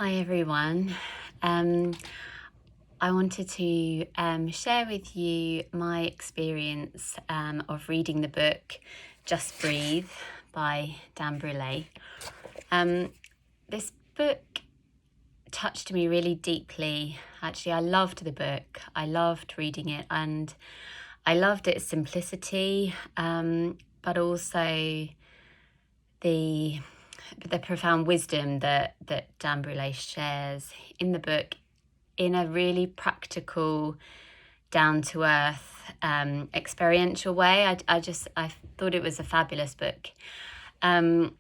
Hi everyone. Um, I wanted to share with you my experience of reading the book Just Breathe by Brule. This book touched me really deeply. Actually, I loved the book. I loved reading it, and I loved its simplicity, but also the profound wisdom that Brule shares in the book in a really practical, down to earth, experiential way. I thought it was a fabulous book, and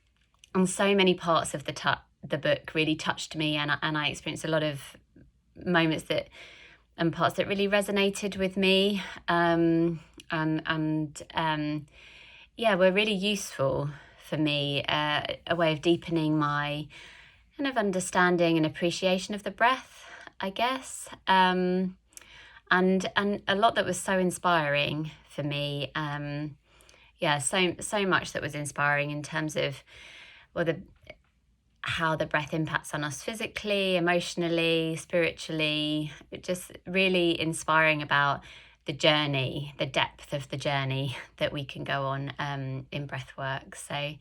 so many parts of the book really touched me, and I experienced a lot of moments and parts that really resonated with me, yeah, were really useful for me, a way of deepening my kind of understanding and appreciation of the breath, I guess, and a lot that was so inspiring for me. Yeah, so much that was inspiring in terms of how the breath impacts on us physically, emotionally, spiritually. Just really inspiring about the journey, the depth of the journey that we can go on in breath work. So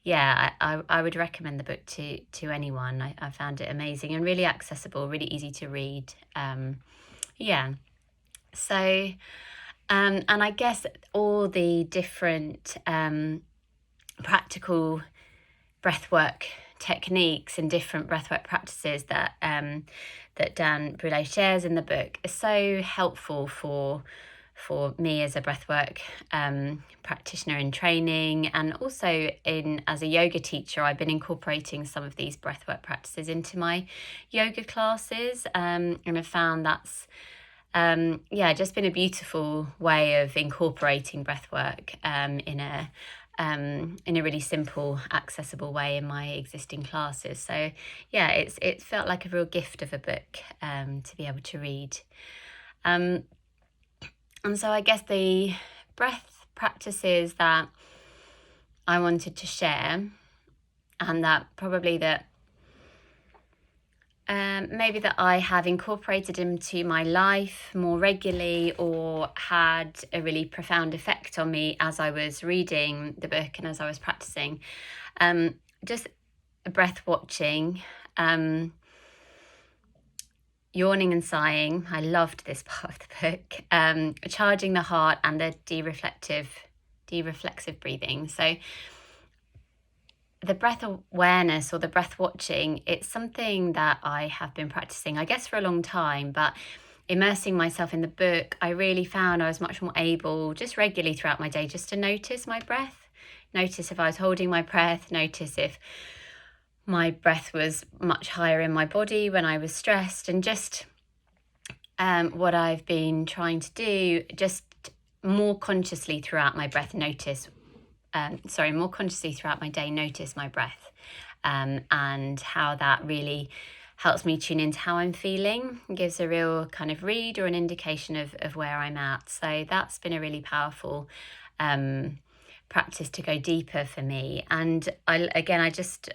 yeah, I would recommend the book to anyone. I found it amazing and really accessible, really easy to read. Yeah. So, and I guess all the different practical breathwork techniques and different breathwork practices that Brule shares in the book are so helpful for me as a breathwork practitioner in training, and also as a yoga teacher. I've been incorporating some of these breathwork practices into my yoga classes, and I've found that's just been a beautiful way of incorporating breathwork in a really simple, accessible way in my existing classes. So yeah, it felt like a real gift of a book to be able to read. And so I guess the breath practices that I wanted to share, and that probably that maybe that I have incorporated into my life more regularly, or had a really profound effect on me as I was reading the book and as I was practicing. Just breath watching, yawning and sighing. I loved this part of the book. Charging the heart, and the de-reflexive breathing. So the breath awareness or the breath watching, it's something that I have been practicing, I guess, for a long time, but immersing myself in the book, I really found I was much more able, just regularly throughout my day, just to notice my breath, notice if I was holding my breath, notice if my breath was much higher in my body when I was stressed, and just what I've been trying to do, just more consciously throughout my breath, more consciously throughout my day, notice my breath, and how that really helps me tune into how I'm feeling. It gives a real kind of read or an indication of where I'm at. So that's been a really powerful practice to go deeper for me. And I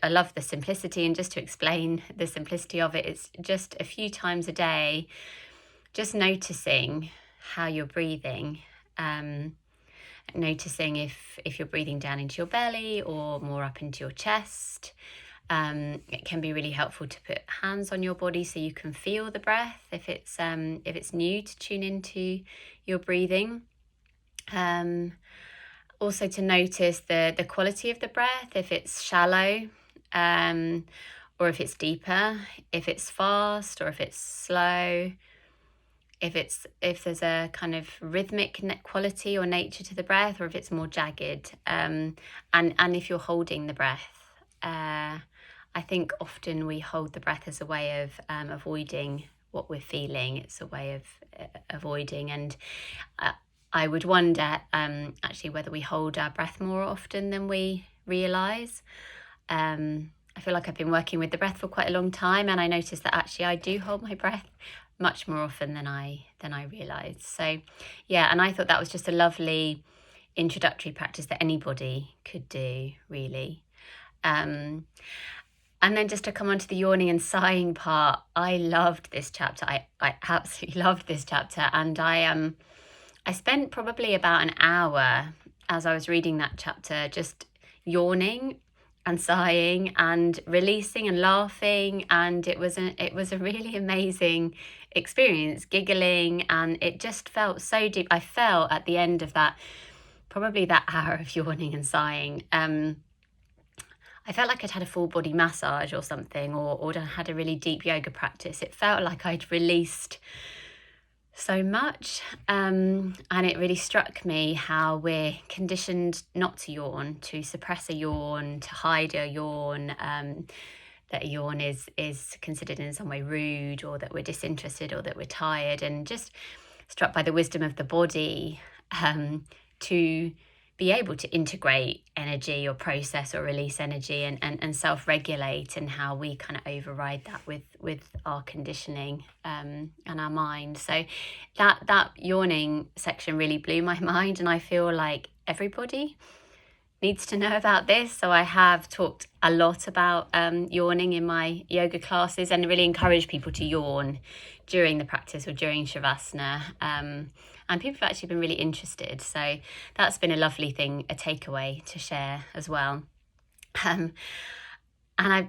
love the simplicity, and just to explain the simplicity of it, it's just a few times a day, just noticing how you're breathing, noticing if you're breathing down into your belly or more up into your chest. It can be really helpful to put hands on your body so you can feel the breath if it's new to tune into your breathing. Also to notice the quality of the breath, if it's shallow, or if it's deeper, if it's fast or if it's slow, if there's a kind of rhythmic quality or nature to the breath, or if it's more jagged, and if you're holding the breath. I think often we hold the breath as a way of avoiding what we're feeling. It's a way of avoiding, and I would wonder actually whether we hold our breath more often than we realise. I feel like I've been working with the breath for quite a long time, and I noticed that actually I do hold my breath much more often than I realised. So yeah, and I thought that was just a lovely introductory practice that anybody could do, really. And then just to come on to the yawning and sighing part, I loved this chapter. I absolutely loved this chapter. And I spent probably about an hour as I was reading that chapter just yawning and sighing and releasing and laughing, and it was a really amazing experience, giggling, and it just felt so deep. I felt at the end of that, probably that hour of yawning and sighing, I felt like I'd had a full body massage or something, or had a really deep yoga practice. It felt like I'd released so much. And it really struck me how we're conditioned not to yawn, to suppress a yawn, to hide a yawn, that a yawn is considered in some way rude, or that we're disinterested, or that we're tired, and just struck by the wisdom of the body, to be able to integrate energy or process or release energy, and self-regulate, and how we kind of override that with our conditioning, and our mind. So that yawning section really blew my mind, and I feel like everybody needs to know about this. So I have talked a lot about yawning in my yoga classes, and really encourage people to yawn during the practice or during Shavasana. And people have actually been really interested. So that's been a lovely thing, a takeaway to share as well. And I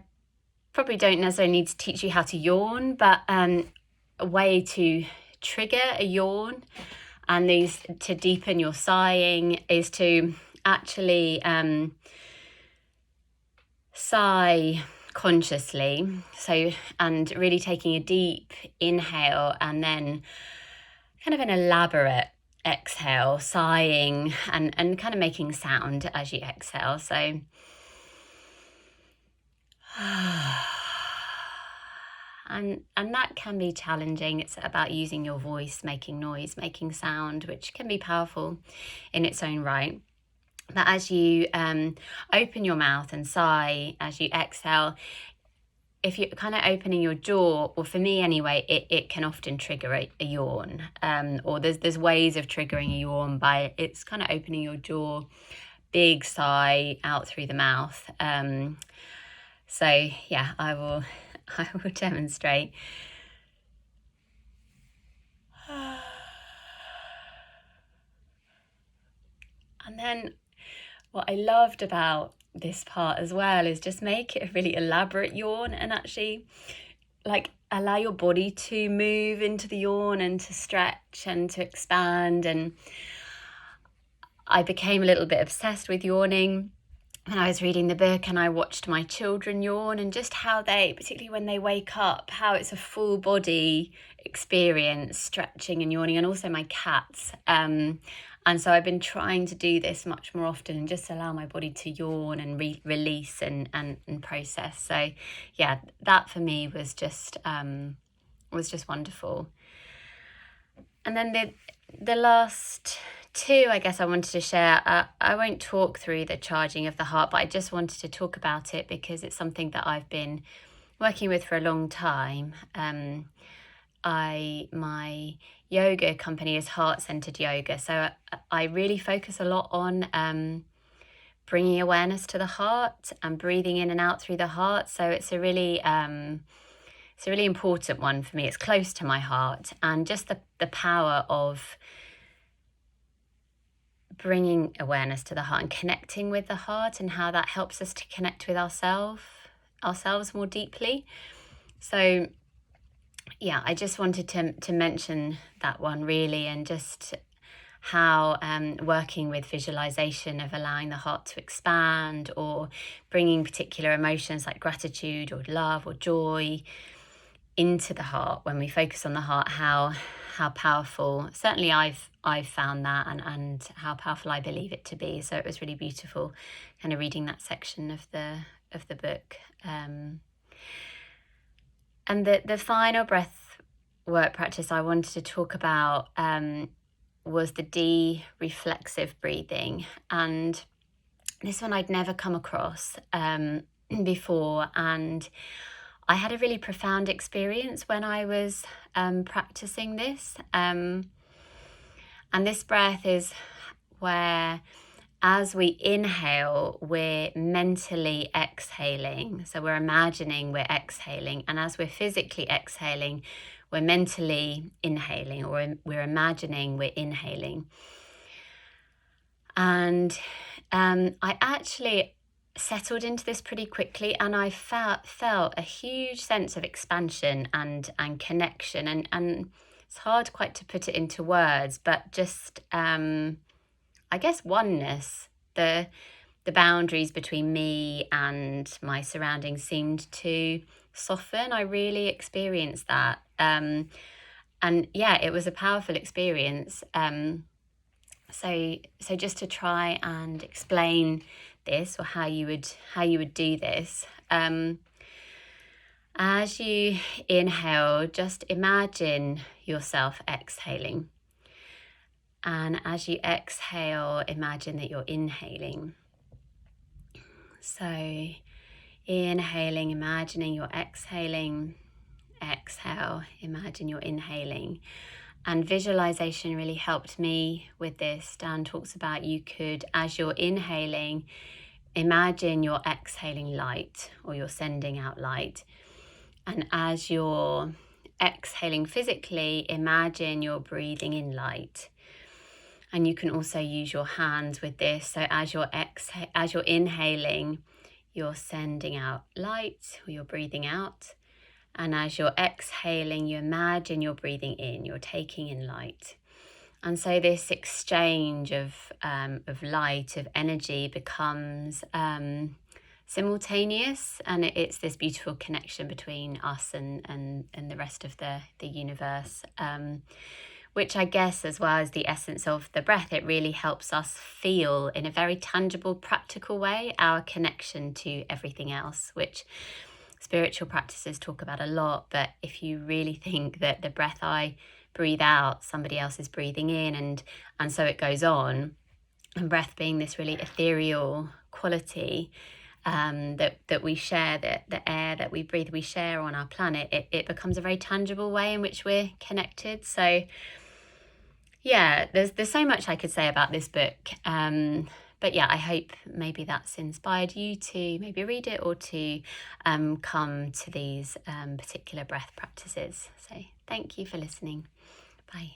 probably don't necessarily need to teach you how to yawn, but a way to trigger a yawn and these to deepen your sighing is to actually sigh consciously. So, and really taking a deep inhale and then kind of an elaborate exhale, sighing and kind of making sound as you exhale. So and that can be challenging. It's about using your voice, making noise, making sound, which can be powerful in its own right. But as you open your mouth and sigh as you exhale, if you're kind of opening your jaw, or for me anyway, it can often trigger a yawn. Or there's ways of triggering a yawn by it's kind of opening your jaw, big sigh out through the mouth. So yeah, I will demonstrate. And then what I loved about this part as well is just make it a really elaborate yawn, and actually like allow your body to move into the yawn and to stretch and to expand. And I became a little bit obsessed with yawning when I was reading the book, and I watched my children yawn, and just how they, particularly when they wake up, how it's a full body experience, stretching and yawning, and also my cats. And so I've been trying to do this much more often, and just allow my body to yawn and release and process. So yeah, that for me was just wonderful. And then the last two, I guess I wanted to share. I won't talk through the charging of the heart, but I just wanted to talk about it because it's something that I've been working with for a long time. My yoga company is heart-centered yoga, so I really focus a lot on bringing awareness to the heart and breathing in and out through the heart. So it's a really important one for me. It's close to my heart, and just the power of bringing awareness to the heart and connecting with the heart, and how that helps us to connect with ourselves more deeply. So yeah, I just wanted to mention that one really, and just how working with visualization of allowing the heart to expand, or bringing particular emotions like gratitude or love or joy into the heart. When we focus on the heart, how powerful, certainly I've found that, and how powerful I believe it to be. So it was really beautiful kind of reading that section of the book. And the final breath work practice I wanted to talk about was the de-reflexive breathing. And this one I'd never come across before, and I had a really profound experience when I was practicing this. And this breath is where as we inhale, we're mentally exhaling. So we're imagining we're exhaling. And as we're physically exhaling, we're mentally inhaling, or we're imagining we're inhaling. And I actually settled into this pretty quickly, and I felt a huge sense of expansion and connection. And it's hard quite to put it into words, but just I guess oneness. The boundaries between me and my surroundings seemed to soften. I really experienced that. And yeah, it was a powerful experience. So just to try and explain this, or how you would do this. As you inhale, just imagine yourself exhaling. And as you exhale, imagine that you're inhaling. So inhaling, imagining you're exhaling. Exhale, imagine you're inhaling. And visualization really helped me with this. Dan talks about, you could, as you're inhaling, imagine you're exhaling light, or you're sending out light. And as you're exhaling physically, imagine you're breathing in light. And you can also use your hands with this. So as you're inhaling, you're sending out light, or you're breathing out. And as you're exhaling, you imagine you're breathing in, you're taking in light. And so this exchange of light, of energy, becomes simultaneous, and it's this beautiful connection between us and the rest of the universe, which I guess, as well as the essence of the breath, it really helps us feel in a very tangible, practical way our connection to everything else, which spiritual practices talk about a lot. But if you really think that the breath I breathe out, somebody else is breathing in, and so it goes on, and breath being this really ethereal quality that we share, the air that we breathe, we share on our planet, it becomes a very tangible way in which we're connected. So yeah, there's so much I could say about this book. But yeah, I hope maybe that's inspired you to maybe read it, or to come to these particular breath practices. So thank you for listening. Bye.